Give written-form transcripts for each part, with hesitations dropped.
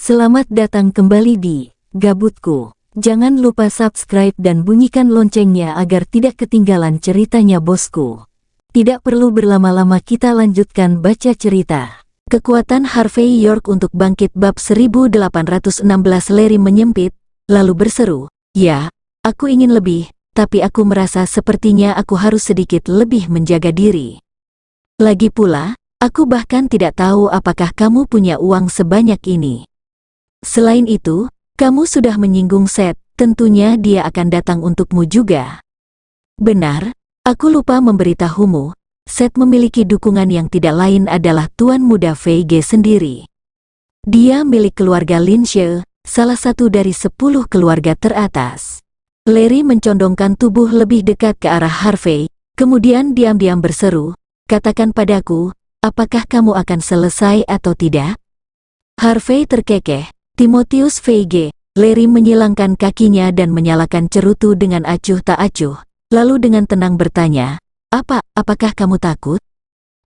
Selamat datang kembali di Gabutku. Jangan lupa subscribe dan bunyikan loncengnya agar tidak ketinggalan ceritanya bosku. Tidak perlu berlama-lama, kita lanjutkan baca cerita. Kekuatan Harvey York untuk bangkit bab 1816. Larry menyempit, lalu berseru, "Ya, aku ingin lebih, tapi aku merasa sepertinya aku harus sedikit lebih menjaga diri. Lagi pula, aku bahkan tidak tahu apakah kamu punya uang sebanyak ini. Selain itu, kamu sudah menyinggung Seth, tentunya dia akan datang untukmu juga." "Benar, aku lupa memberitahumu, Seth memiliki dukungan yang tidak lain adalah Tuan Muda VG sendiri. Dia milik keluarga Lynch, salah satu dari 10 keluarga teratas." Larry mencondongkan tubuh lebih dekat ke arah Harvey, kemudian diam-diam berseru, "Katakan padaku, apakah kamu akan selesai atau tidak?" Harvey terkekeh. "Timotius VG." Larry menyilangkan kakinya dan menyalakan cerutu dengan acuh tak acuh, lalu dengan tenang bertanya, Apakah kamu takut?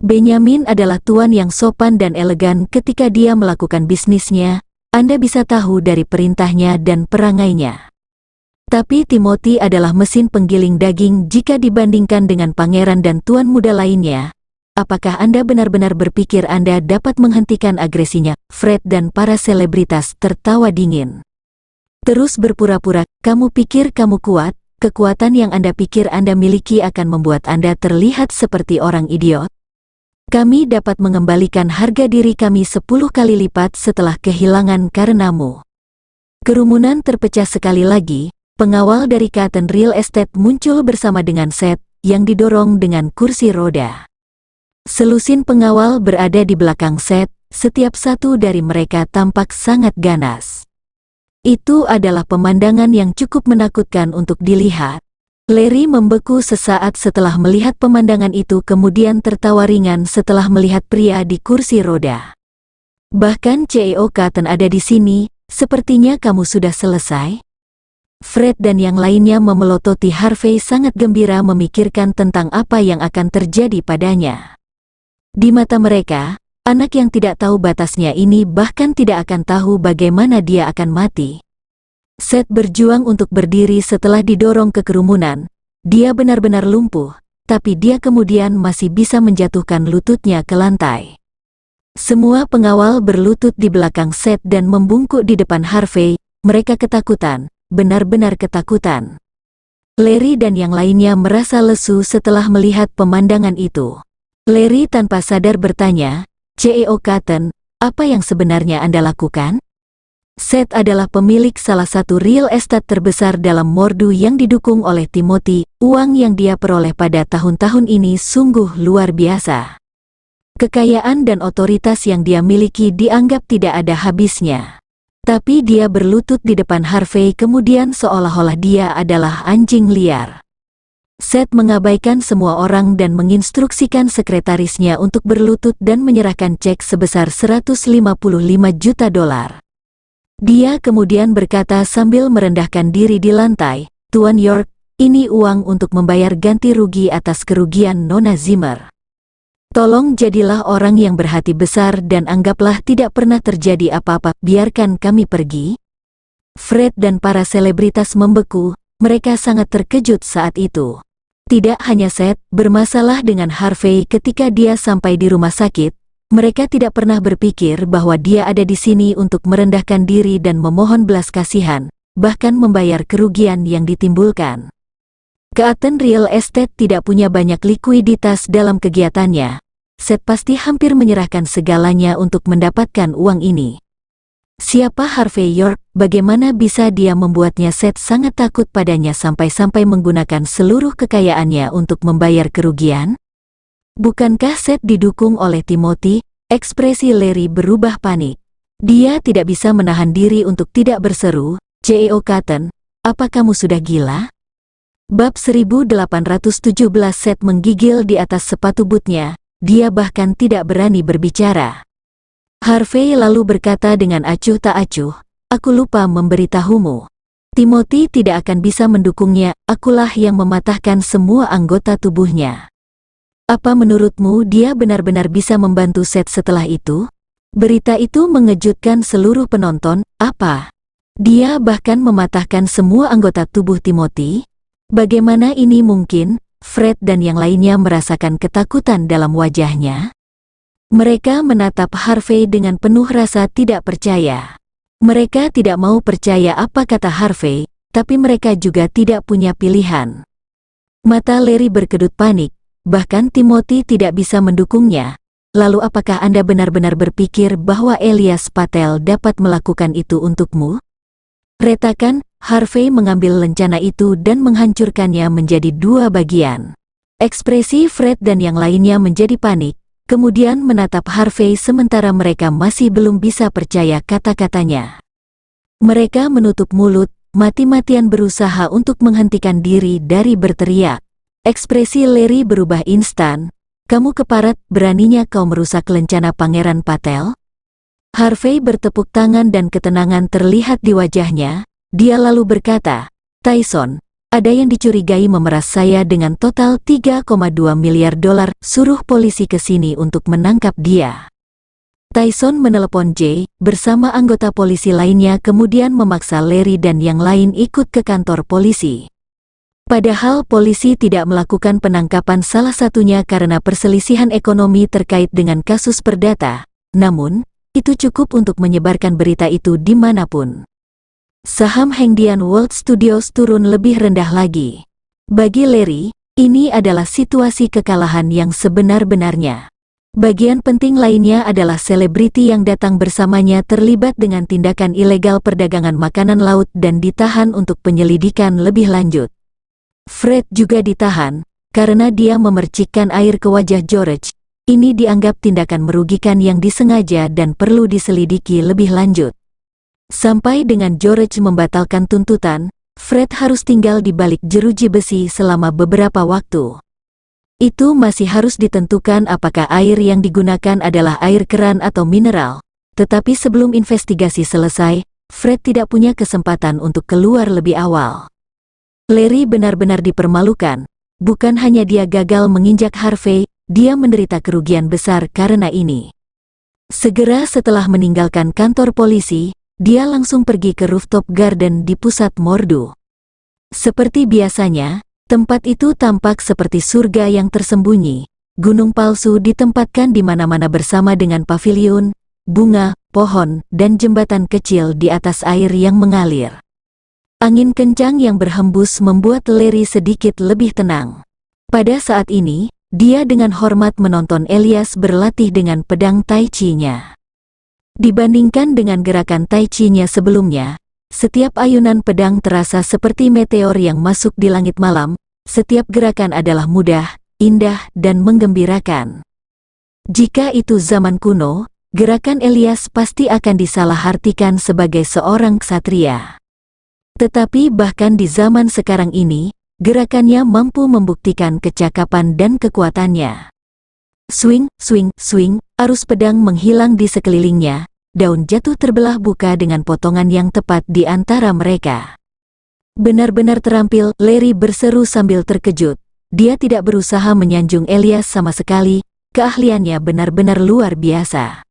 Benyamin adalah tuan yang sopan dan elegan ketika dia melakukan bisnisnya, Anda bisa tahu dari perintahnya dan perangainya. Tapi Timothy adalah mesin penggiling daging jika dibandingkan dengan pangeran dan tuan muda lainnya. Apakah Anda benar-benar berpikir Anda dapat menghentikan agresinya?" Fred dan para selebritas tertawa dingin. "Terus berpura-pura, kamu pikir kamu kuat? Kekuatan yang Anda pikir Anda miliki akan membuat Anda terlihat seperti orang idiot. Kami dapat mengembalikan harga diri kami 10 kali lipat setelah kehilangan karenamu." Kerumunan terpecah sekali lagi. Pengawal dari Cotton Real Estate muncul bersama dengan Seth, yang didorong dengan kursi roda. Selusin pengawal berada di belakang Seth, setiap satu dari mereka tampak sangat ganas. Itu adalah pemandangan yang cukup menakutkan untuk dilihat. Larry membeku sesaat setelah melihat pemandangan itu, kemudian tertawa ringan setelah melihat pria di kursi roda. "Bahkan CEO Cotton ada di sini, sepertinya kamu sudah selesai?" Fred dan yang lainnya memelototi Harvey sangat gembira memikirkan tentang apa yang akan terjadi padanya. Di mata mereka, anak yang tidak tahu batasnya ini bahkan tidak akan tahu bagaimana dia akan mati. Seth berjuang untuk berdiri setelah didorong ke kerumunan. Dia benar-benar lumpuh, tapi dia kemudian masih bisa menjatuhkan lututnya ke lantai. Semua pengawal berlutut di belakang Seth dan membungkuk di depan Harvey. Mereka ketakutan, benar-benar ketakutan. Larry dan yang lainnya merasa lesu setelah melihat pemandangan itu. Larry tanpa sadar bertanya, "CEO Cotton, apa yang sebenarnya Anda lakukan?" Seth adalah pemilik salah satu real estate terbesar dalam Mordu yang didukung oleh Timothy. Uang yang dia peroleh pada tahun-tahun ini sungguh luar biasa. Kekayaan dan otoritas yang dia miliki dianggap tidak ada habisnya. Tapi dia berlutut di depan Harvey kemudian seolah-olah dia adalah anjing liar. Seth mengabaikan semua orang dan menginstruksikan sekretarisnya untuk berlutut dan menyerahkan cek sebesar $155 juta. Dia kemudian berkata sambil merendahkan diri di lantai, "Tuan York, ini uang untuk membayar ganti rugi atas kerugian Nona Zimmer. Tolong jadilah orang yang berhati besar dan anggaplah tidak pernah terjadi apa-apa, biarkan kami pergi." Fred dan para selebritas membeku, mereka sangat terkejut saat itu. Tidak hanya Seth bermasalah dengan Harvey ketika dia sampai di rumah sakit, mereka tidak pernah berpikir bahwa dia ada di sini untuk merendahkan diri dan memohon belas kasihan, bahkan membayar kerugian yang ditimbulkan. Cotton Real Estate tidak punya banyak likuiditas dalam kegiatannya. Seth pasti hampir menyerahkan segalanya untuk mendapatkan uang ini. Siapa Harvey York? Bagaimana bisa dia membuatnya? Seth sangat takut padanya sampai-sampai menggunakan seluruh kekayaannya untuk membayar kerugian. Bukankah Seth didukung oleh Timothy? Ekspresi Larry berubah panik. Dia tidak bisa menahan diri untuk tidak berseru, "CEO Cotton, apa kamu sudah gila?" Bab 1817. Seth menggigil di atas sepatu bootnya. Dia bahkan tidak berani berbicara. Harvey lalu berkata dengan acuh tak acuh, "Aku lupa memberitahumu. Timothy tidak akan bisa mendukungnya, akulah yang mematahkan semua anggota tubuhnya." "Apa menurutmu dia benar-benar bisa membantu Seth setelah itu?" Berita itu mengejutkan seluruh penonton. Apa? Dia bahkan mematahkan semua anggota tubuh Timothy? Bagaimana ini mungkin? Fred dan yang lainnya merasakan ketakutan dalam wajahnya. Mereka menatap Harvey dengan penuh rasa tidak percaya. Mereka tidak mau percaya apa kata Harvey, tapi mereka juga tidak punya pilihan. Mata Larry berkedut panik, bahkan Timothy tidak bisa mendukungnya. Lalu apakah Anda benar-benar berpikir bahwa Elias Patel dapat melakukan itu untukmu? Retakan, Harvey mengambil lencana itu dan menghancurkannya menjadi dua bagian. Ekspresi Fred dan yang lainnya menjadi panik, kemudian menatap Harvey sementara mereka masih belum bisa percaya kata-katanya. Mereka menutup mulut, mati-matian berusaha untuk menghentikan diri dari berteriak. Ekspresi Larry berubah instan. Kamu keparat, beraninya kau merusak lencana Pangeran Patel? Harvey bertepuk tangan dan ketenangan terlihat di wajahnya. Dia lalu berkata, Tyson, ada yang dicurigai memeras saya dengan total 3,2 miliar dolar. Suruh polisi ke sini untuk menangkap dia. Tyson menelepon Jay bersama anggota polisi lainnya kemudian memaksa Larry dan yang lain ikut ke kantor polisi. Padahal polisi tidak melakukan penangkapan salah satunya karena perselisihan ekonomi terkait dengan kasus perdata. Namun, itu cukup untuk menyebarkan berita itu dimanapun. Saham Hengdian World Studios turun lebih rendah lagi. Bagi Larry, ini adalah situasi kekalahan yang sebenar-benarnya. Bagian penting lainnya adalah selebriti yang datang bersamanya terlibat dengan tindakan ilegal perdagangan makanan laut dan ditahan untuk penyelidikan lebih lanjut. Fred juga ditahan, karena dia memercikkan air ke wajah George. Ini dianggap tindakan merugikan yang disengaja dan perlu diselidiki lebih lanjut. Sampai dengan George membatalkan tuntutan, Fred harus tinggal di balik jeruji besi selama beberapa waktu. Itu masih harus ditentukan apakah air yang digunakan adalah air keran atau mineral. Tetapi sebelum investigasi selesai, Fred tidak punya kesempatan untuk keluar lebih awal. Larry benar-benar dipermalukan. Bukan hanya dia gagal menginjak Harvey, dia menderita kerugian besar karena ini. Segera setelah meninggalkan kantor polisi, dia langsung pergi ke rooftop garden di pusat Mordu. Seperti biasanya, tempat itu tampak seperti surga yang tersembunyi. Gunung palsu ditempatkan di mana-mana bersama dengan paviliun, bunga, pohon, dan jembatan kecil di atas air yang mengalir. Angin kencang yang berhembus membuat Larry sedikit lebih tenang. Pada saat ini, dia dengan hormat menonton Elias berlatih dengan pedang Tai Chi-nya. Dibandingkan dengan gerakan Tai Chi-nya sebelumnya, setiap ayunan pedang terasa seperti meteor yang masuk di langit malam. Setiap gerakan adalah mudah, indah, dan menggembirakan. Jika itu zaman kuno, gerakan Elias pasti akan disalahartikan sebagai seorang ksatria. Tetapi bahkan di zaman sekarang ini, gerakannya mampu membuktikan kecakapan dan kekuatannya. Swing, swing, swing, arus pedang menghilang di sekelilingnya, daun jatuh terbelah buka dengan potongan yang tepat di antara mereka. Benar-benar terampil, Larry berseru sambil terkejut. Dia tidak berusaha menyanjung Elias sama sekali, keahliannya benar-benar luar biasa.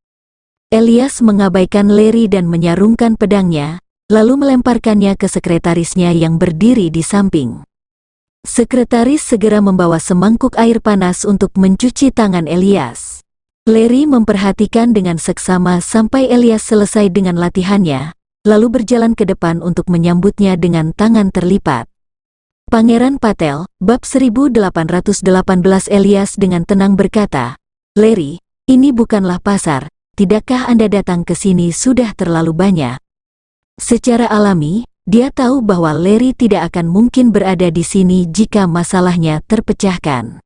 Elias mengabaikan Larry dan menyarungkan pedangnya, lalu melemparkannya ke sekretarisnya yang berdiri di samping. Sekretaris segera membawa semangkuk air panas untuk mencuci tangan Elias. Larry memperhatikan dengan seksama sampai Elias selesai dengan latihannya, lalu berjalan ke depan untuk menyambutnya dengan tangan terlipat. Pangeran Patel, bab 1818. Elias dengan tenang berkata, Larry, ini bukanlah pasar, tidakkah Anda datang ke sini sudah terlalu banyak? Secara alami, dia tahu bahwa Larry tidak akan mungkin berada di sini jika masalahnya terpecahkan.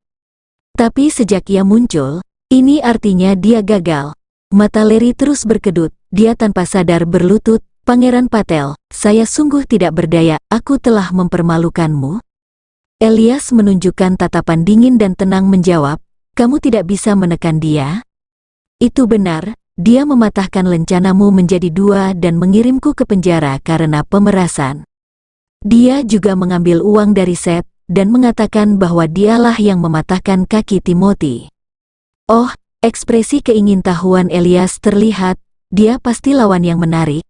Tapi sejak ia muncul, ini artinya dia gagal. Mata Larry terus berkedut, dia tanpa sadar berlutut, Pangeran Patel, saya sungguh tidak berdaya, aku telah mempermalukanmu. Elias menunjukkan tatapan dingin dan tenang menjawab, kamu tidak bisa menekan dia? Itu benar. Dia mematahkan lencanamu menjadi dua dan mengirimku ke penjara karena pemerasan. Dia juga mengambil uang dari Seth dan mengatakan bahwa dialah yang mematahkan kaki Timothy. Oh, Ekspresi keingintahuan Elias terlihat, dia pasti lawan yang menarik.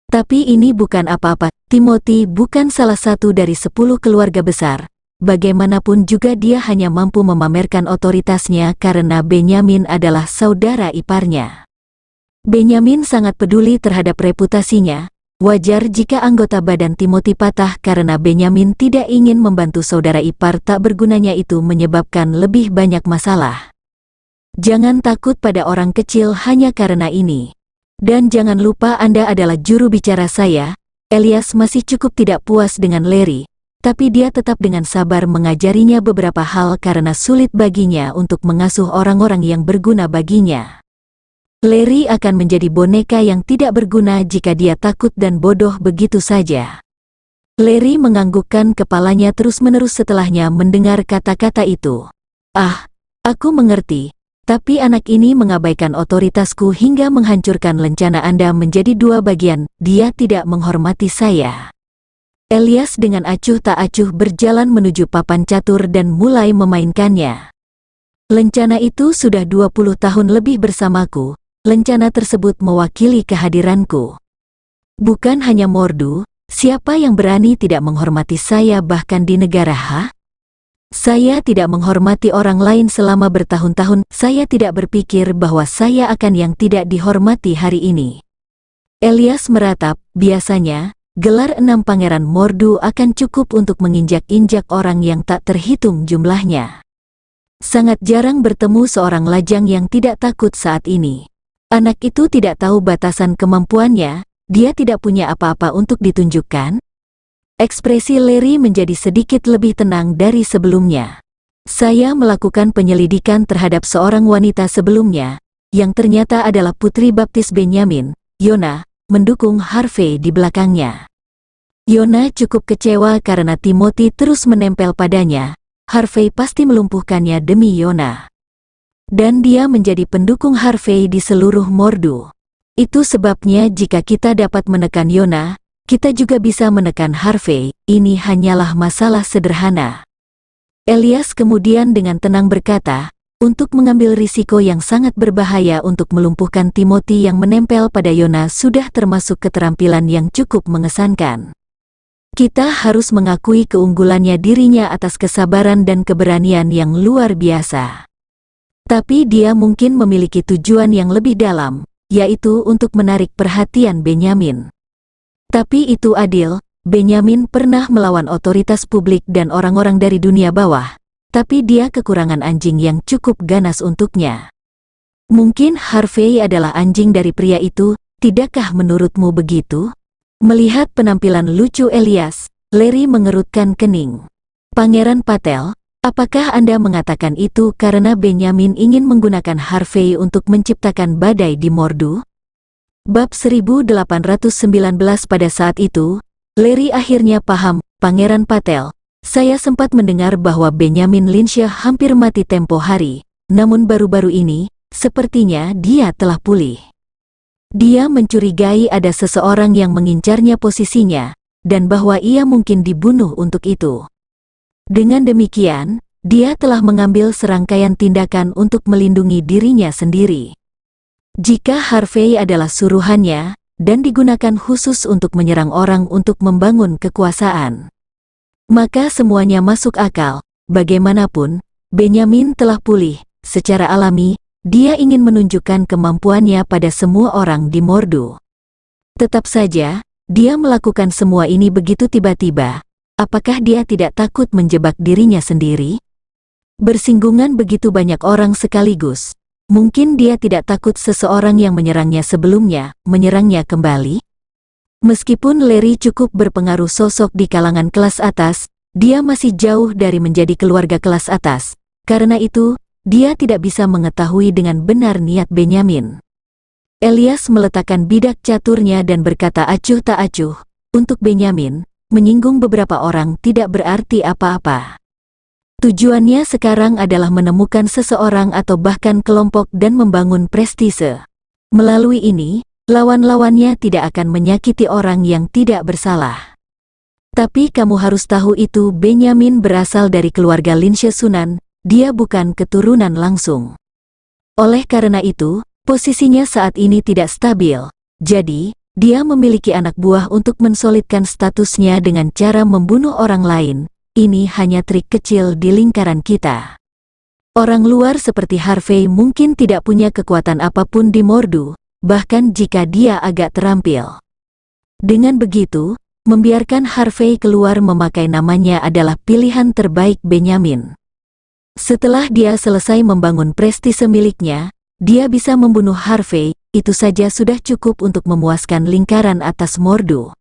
Tapi ini bukan apa-apa, Timothy bukan salah satu dari 10 keluarga besar. Bagaimanapun juga dia hanya mampu memamerkan otoritasnya karena Benyamin adalah saudara iparnya. Benyamin sangat peduli terhadap reputasinya. Wajar jika anggota badan Timothy patah karena Benyamin tidak ingin membantu saudara ipar tak bergunanya itu menyebabkan lebih banyak masalah. Jangan takut pada orang kecil hanya karena ini. Dan jangan lupa Anda adalah juru bicara saya. Elias masih cukup tidak puas dengan Larry, tapi dia tetap dengan sabar mengajarinya beberapa hal karena sulit baginya untuk mengasuh orang-orang yang berguna baginya. Larry akan menjadi boneka yang tidak berguna jika dia takut dan bodoh begitu saja. Larry menganggukkan kepalanya terus-menerus setelahnya mendengar kata-kata itu. Ah, aku mengerti. Tapi anak ini mengabaikan otoritasku hingga menghancurkan lencana Anda menjadi 2 bagian. Dia tidak menghormati saya. Elias dengan acuh tak acuh berjalan menuju papan catur dan mulai memainkannya. Lencana itu sudah 20 tahun lebih bersamaku. Lencana tersebut mewakili kehadiranku. Bukan hanya Mordu, siapa yang berani tidak menghormati saya bahkan di negara Ha? Saya tidak menghormati orang lain selama bertahun-tahun. Saya tidak berpikir bahwa saya akan yang tidak dihormati hari ini. Elias meratap, biasanya, gelar 6 Pangeran Mordu akan cukup untuk menginjak-injak orang yang tak terhitung jumlahnya. Sangat jarang bertemu seorang lajang yang tidak takut saat ini. Anak itu tidak tahu batasan kemampuannya, dia tidak punya apa-apa untuk ditunjukkan. Ekspresi Larry menjadi sedikit lebih tenang dari sebelumnya. Saya melakukan penyelidikan terhadap seorang wanita sebelumnya, yang ternyata adalah putri baptis Benyamin, Yona, mendukung Harvey di belakangnya. Yona cukup kecewa karena Timothy terus menempel padanya. Harvey pasti melumpuhkannya demi Yona. Dan dia menjadi pendukung Harvey di seluruh Mordu. Itu sebabnya jika kita dapat menekan Yona, kita juga bisa menekan Harvey. Ini hanyalah masalah sederhana. Elias kemudian dengan tenang berkata, untuk mengambil risiko yang sangat berbahaya untuk melumpuhkan Timothy yang menempel pada Yona sudah termasuk keterampilan yang cukup mengesankan. Kita harus mengakui keunggulannya dirinya atas kesabaran dan keberanian yang luar biasa. Tapi dia mungkin memiliki tujuan yang lebih dalam, yaitu untuk menarik perhatian Benyamin. Tapi itu adil, Benyamin pernah melawan otoritas publik dan orang-orang dari dunia bawah, tapi dia kekurangan anjing yang cukup ganas untuknya. Mungkin Harvey adalah anjing dari pria itu, tidakkah menurutmu begitu? Melihat penampilan lucu Elias, Larry mengerutkan kening. Pangeran Patel, apakah Anda mengatakan itu karena Benyamin ingin menggunakan Harvey untuk menciptakan badai di Mordu? Bab 1819. Pada saat itu, Larry akhirnya paham, Pangeran Patel, saya sempat mendengar bahwa Benyamin Lynch hampir mati tempo hari, namun baru-baru ini, sepertinya dia telah pulih. Dia mencurigai ada seseorang yang mengincarnya posisinya, dan bahwa ia mungkin dibunuh untuk itu. Dengan demikian, dia telah mengambil serangkaian tindakan untuk melindungi dirinya sendiri. Jika Harvey adalah suruhannya, dan digunakan khusus untuk menyerang orang untuk membangun kekuasaan, maka semuanya masuk akal. Bagaimanapun, Benyamin telah pulih. Secara alami, dia ingin menunjukkan kemampuannya pada semua orang di Mordu. Tetap saja, dia melakukan semua ini begitu tiba-tiba. Apakah dia tidak takut menjebak dirinya sendiri? Bersinggungan begitu banyak orang sekaligus. Mungkin dia tidak takut seseorang yang menyerangnya sebelumnya, menyerangnya kembali? Meskipun Larry cukup berpengaruh sosok di kalangan kelas atas, dia masih jauh dari menjadi keluarga kelas atas. Karena itu, dia tidak bisa mengetahui dengan benar niat Benyamin. Elias meletakkan bidak caturnya dan berkata acuh tak acuh, untuk Benyamin, menyinggung beberapa orang tidak berarti apa-apa. Tujuannya sekarang adalah menemukan seseorang atau bahkan kelompok dan membangun prestise. Melalui ini, lawan-lawannya tidak akan menyakiti orang yang tidak bersalah. Tapi kamu harus tahu itu Benyamin berasal dari keluarga Lynch Sunan, dia bukan keturunan langsung. Oleh karena itu, posisinya saat ini tidak stabil. Jadi, dia memiliki anak buah untuk mensolidkan statusnya dengan cara membunuh orang lain. Ini hanya trik kecil di lingkaran kita. Orang luar seperti Harvey mungkin tidak punya kekuatan apapun di Mordu, bahkan jika dia agak terampil. Dengan begitu, membiarkan Harvey keluar memakai namanya adalah pilihan terbaik Benjamin. Setelah dia selesai membangun prestise miliknya, dia bisa membunuh Harvey, itu saja sudah cukup untuk memuaskan lingkaran atas Mordu.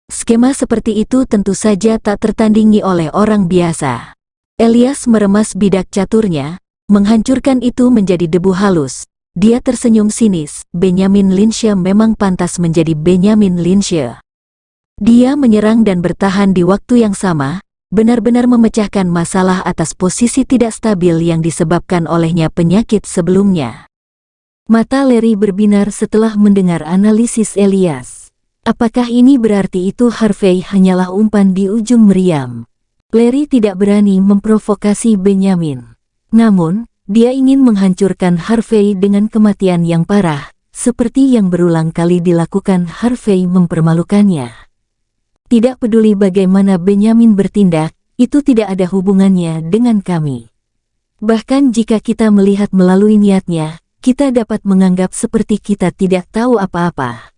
Skema seperti itu tentu saja tak tertandingi oleh orang biasa. Elias meremas bidak caturnya, menghancurkan itu menjadi debu halus. Dia tersenyum sinis, Benjamin Lynch memang pantas menjadi Benjamin Lynch. Dia menyerang dan bertahan di waktu yang sama, benar-benar memecahkan masalah atas posisi tidak stabil yang disebabkan olehnya penyakit sebelumnya. Mata Larry berbinar setelah mendengar analisis Elias. Apakah ini berarti itu Harvey hanyalah umpan di ujung meriam? Larry tidak berani memprovokasi Benjamin. Namun, dia ingin menghancurkan Harvey dengan kematian yang parah, seperti yang berulang kali dilakukan Harvey mempermalukannya. Tidak peduli bagaimana Benjamin bertindak, itu tidak ada hubungannya dengan kami. Bahkan jika kita melihat melalui niatnya, kita dapat menganggap seperti kita tidak tahu apa-apa.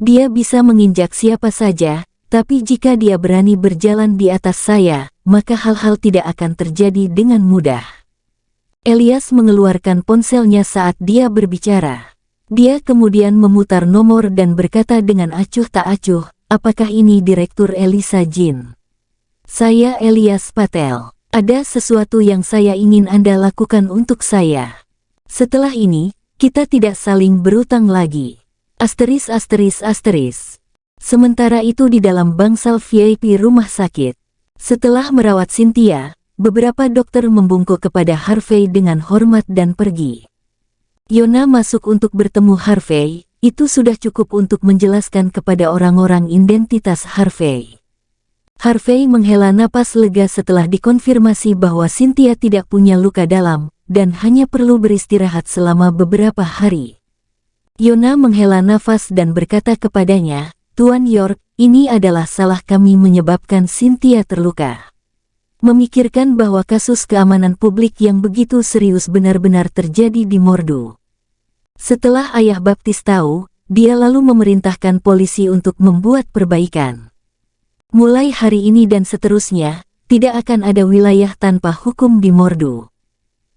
Dia bisa menginjak siapa saja, tapi jika dia berani berjalan di atas saya, maka hal-hal tidak akan terjadi dengan mudah. Elias mengeluarkan ponselnya saat dia berbicara. Dia kemudian memutar nomor dan berkata dengan acuh tak acuh, apakah ini Direktur Elisa Jin? Saya Elias Patel. Ada sesuatu yang saya ingin Anda lakukan untuk saya. Setelah ini, kita tidak saling berutang lagi. Asteris. Sementara itu di dalam bangsal VIP rumah sakit. Setelah merawat Cynthia, beberapa dokter membungkuk kepada Harvey dengan hormat dan pergi. Yona masuk untuk bertemu Harvey, itu sudah cukup untuk menjelaskan kepada orang-orang identitas Harvey. Harvey menghela napas lega setelah dikonfirmasi bahwa Cynthia tidak punya luka dalam, dan hanya perlu beristirahat selama beberapa hari. Yona menghela nafas dan berkata kepadanya, Tuan York, ini adalah salah kami menyebabkan Cynthia terluka. Memikirkan bahwa kasus keamanan publik yang begitu serius benar-benar terjadi di Mordu. Setelah Ayah Baptis tahu, dia lalu memerintahkan polisi untuk membuat perbaikan. Mulai hari ini dan seterusnya, tidak akan ada wilayah tanpa hukum di Mordu.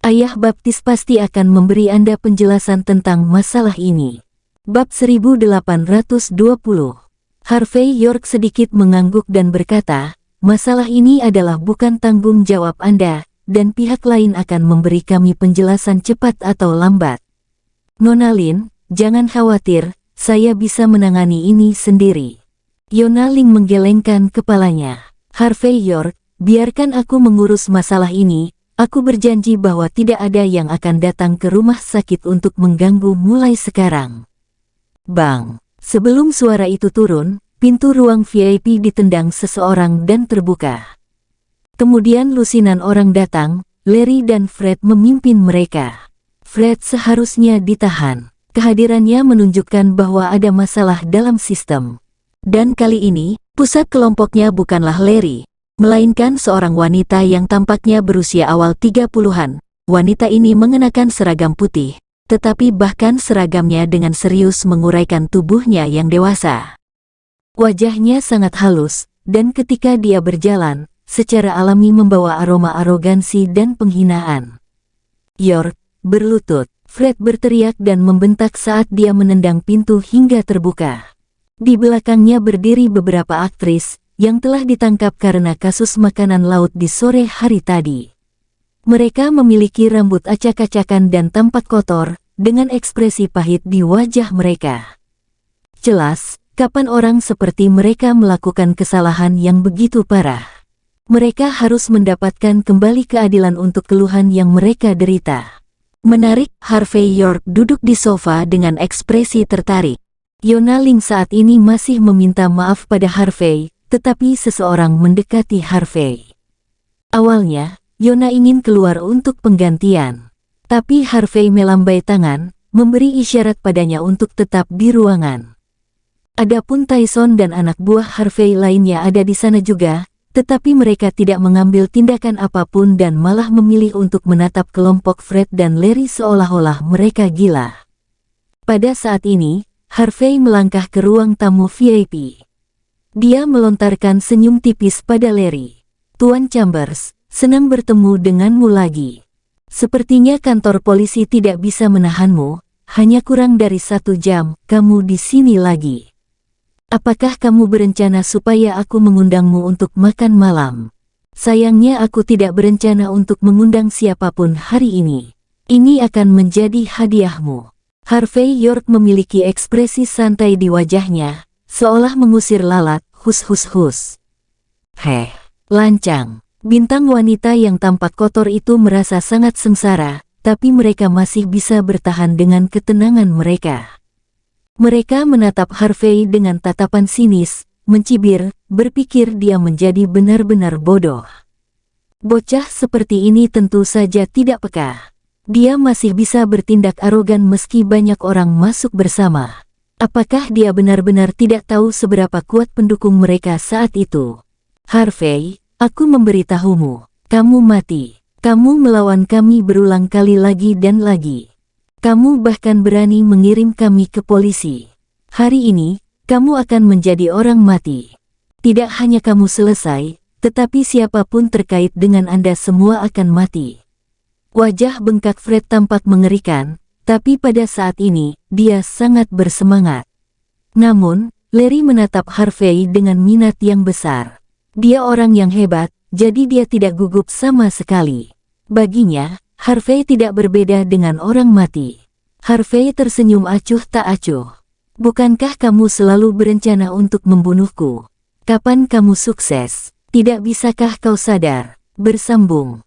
Ayah Baptis pasti akan memberi Anda penjelasan tentang masalah ini. Bab 1820. Harvey York sedikit mengangguk dan berkata, masalah ini adalah bukan tanggung jawab Anda, dan pihak lain akan memberi kami penjelasan cepat atau lambat. Nona Lin, jangan khawatir, saya bisa menangani ini sendiri. Yona Ling menggelengkan kepalanya. Harvey York, biarkan aku mengurus masalah ini. Aku berjanji bahwa tidak ada yang akan datang ke rumah sakit untuk mengganggu mulai sekarang. Bang! Sebelum suara itu turun, pintu ruang VIP ditendang seseorang dan terbuka. Kemudian lusinan orang datang, Larry dan Fred memimpin mereka. Fred seharusnya ditahan. Kehadirannya menunjukkan bahwa ada masalah dalam sistem. Dan kali ini, pusat kelompoknya bukanlah Larry, melainkan seorang wanita yang tampaknya berusia awal 30-an. Wanita ini mengenakan seragam putih, tetapi bahkan seragamnya dengan serius menguraikan tubuhnya yang dewasa. Wajahnya sangat halus, dan ketika dia berjalan, secara alami membawa aroma arogansi dan penghinaan. York, berlutut, Fred berteriak dan membentak saat dia menendang pintu hingga terbuka. Di belakangnya berdiri beberapa aktris, yang telah ditangkap karena kasus makanan laut di sore hari tadi. Mereka memiliki rambut acak-acakan dan tampak kotor, dengan ekspresi pahit di wajah mereka. Jelas, kapan orang seperti mereka melakukan kesalahan yang begitu parah? Mereka harus mendapatkan kembali keadilan untuk keluhan yang mereka derita. Menarik, Harvey York duduk di sofa dengan ekspresi tertarik. Yona Ling saat ini masih meminta maaf pada Harvey, tetapi seseorang mendekati Harvey. Awalnya, Yona ingin keluar untuk penggantian. Tapi Harvey melambai tangan, memberi isyarat padanya untuk tetap di ruangan. Adapun Tyson dan anak buah Harvey lainnya ada di sana juga, tetapi mereka tidak mengambil tindakan apapun dan malah memilih untuk menatap kelompok Fred dan Larry seolah-olah mereka gila. Pada saat ini, Harvey melangkah ke ruang tamu VIP. Dia melontarkan senyum tipis pada Larry. "Tuan Chambers, senang bertemu denganmu lagi. Sepertinya kantor polisi tidak bisa menahanmu, hanya kurang dari 1 jam, kamu di sini lagi. Apakah kamu berencana supaya aku mengundangmu untuk makan malam?" "Sayangnya aku tidak berencana untuk mengundang siapapun hari ini. Ini akan menjadi hadiahmu." Harvey York memiliki ekspresi santai di wajahnya, seolah mengusir lalat, hus. "Heh, lancang." Bintang wanita yang tampak kotor itu merasa sangat sengsara, tapi mereka masih bisa bertahan dengan ketenangan mereka. Mereka menatap Harvey dengan tatapan sinis, mencibir, berpikir dia menjadi benar-benar bodoh. Bocah seperti ini tentu saja tidak peka. Dia masih bisa bertindak arogan meski banyak orang masuk bersama. Apakah dia benar-benar tidak tahu seberapa kuat pendukung mereka saat itu? "Harvey, aku memberitahumu, kamu mati. Kamu melawan kami berulang kali lagi dan lagi. Kamu bahkan berani mengirim kami ke polisi. Hari ini, kamu akan menjadi orang mati. Tidak hanya kamu selesai, tetapi siapapun terkait dengan Anda semua akan mati." Wajah bengkak Fred tampak mengerikan, tapi pada saat ini, dia sangat bersemangat. Namun, Larry menatap Harvey dengan minat yang besar. Dia orang yang hebat, jadi dia tidak gugup sama sekali. Baginya, Harvey tidak berbeda dengan orang mati. Harvey tersenyum acuh tak acuh. "Bukankah kamu selalu berencana untuk membunuhku? Kapan kamu sukses? Tidak bisakah kau sadar?" Bersambung.